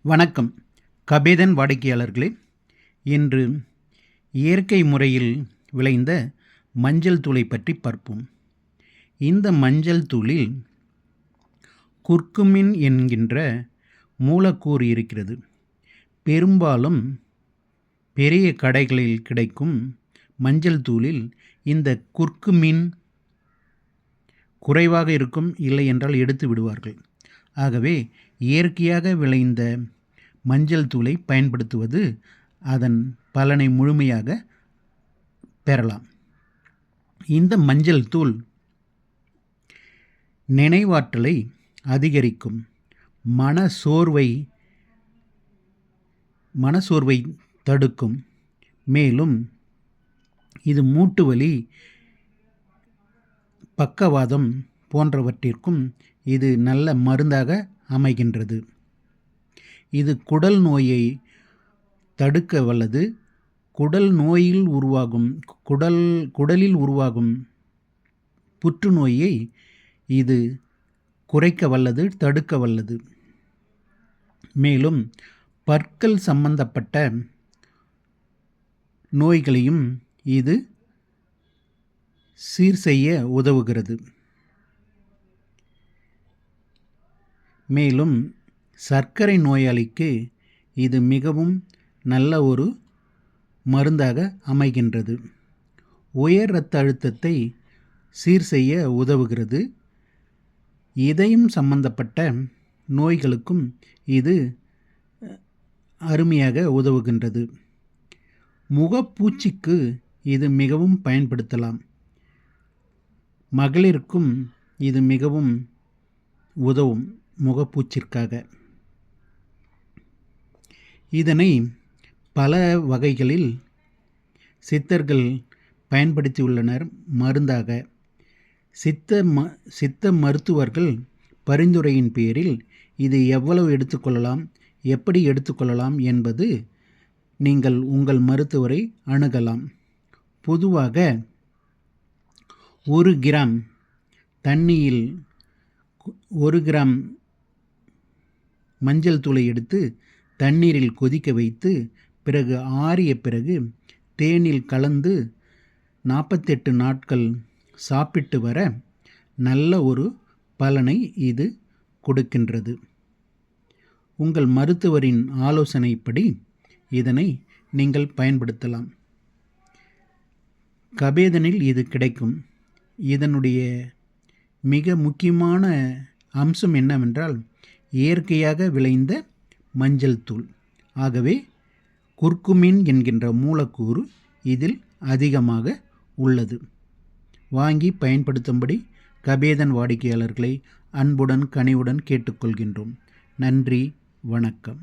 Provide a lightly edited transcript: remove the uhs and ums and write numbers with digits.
வணக்கம். கபேதன் வாடிக்கையாளர்களே, இன்று இயற்கை முறையில் விளைந்த மஞ்சள் தூளை பற்றி பார்ப்போம். இந்த மஞ்சள் தூளில் குர்குமின் என்கின்ற மூலக்கூறு இருக்கிறது. பெரும்பாலும் பெரிய கடைகளில் கிடைக்கும் மஞ்சள் தூளில் இந்த குர்குமின் குறைவாக இருக்கும், இல்லை என்றால் எடுத்து விடுவார்கள். ஆகவே இயற்கையாக விளைந்த மஞ்சள் தூளை பயன்படுத்துவது அதன் பலனை முழுமையாக பெறலாம். இந்த மஞ்சள் தூள் நினைவாற்றலை அதிகரிக்கும், மனசோர்வை தடுக்கும். மேலும் இது மூட்டு வலி, பக்கவாதம் போன்றவற்றிற்கும் இது நல்ல மருந்தாக அமைகின்றது. இது குடல் நோயை தடுக்க வல்லது. குடலில் உருவாகும் புற்றுநோயை இது குறைக்க வல்லது, தடுக்க வல்லது. மேலும் பற்கள் சம்பந்தப்பட்ட நோய்களையும் இது சீர் செய்ய உதவுகிறது. மேலும் சர்க்கரை நோயாளிக்கு இது மிகவும் நல்ல ஒரு மருந்தாக அமைகின்றது. உயர் இரத்த அழுத்தத்தை சீர் செய்ய உதவுகிறது. இதயம் சம்பந்தப்பட்ட நோய்களுக்கும் இது அருமையாக உதவுகின்றது. முகப்பூச்சிக்கு இது மிகவும் பயன்படுத்தலாம். மகளிருக்கும் இது மிகவும் உதவும் முகப்பூச்சிற்காக. இதனை பல வகைகளில் சித்தர்கள் பயன்படுத்தியுள்ளனர் மருந்தாக. சித்த மருத்துவர்கள் பரிந்துரையின் பேரில் இது எவ்வளவு எடுத்துக்கொள்ளலாம், எப்படி எடுத்துக்கொள்ளலாம் என்பது நீங்கள் உங்கள் மருத்துவரை அணுகலாம். பொதுவாக 1 கிராம் தண்ணியில் 1 கிராம் மஞ்சள் தூளை எடுத்து தண்ணீரில் கொதிக்க வைத்து, பிறகு ஆறிய பிறகு தேனில் கலந்து 48 நாட்கள் சாப்பிட்டு வர நல்ல ஒரு பலனை இது கொடுக்கின்றது. உங்கள் மருத்துவரின் ஆலோசனைப்படி இதனை நீங்கள் பயன்படுத்தலாம். கபேதனில் இது கிடைக்கும். இதனுடைய மிக முக்கியமான அம்சம் என்னவென்றால் இயற்கையாக விளைந்த மஞ்சள் தூள். ஆகவே குர்குமின் என்கின்ற மூலக்கூறு இதில் அதிகமாக உள்ளது. வாங்கி பயன்படுத்தும்படி கபேதன் வாடிக்கையாளர்களை அன்புடன் கனிவுடன் கேட்டுக்கொள்கின்றோம். நன்றி, வணக்கம்.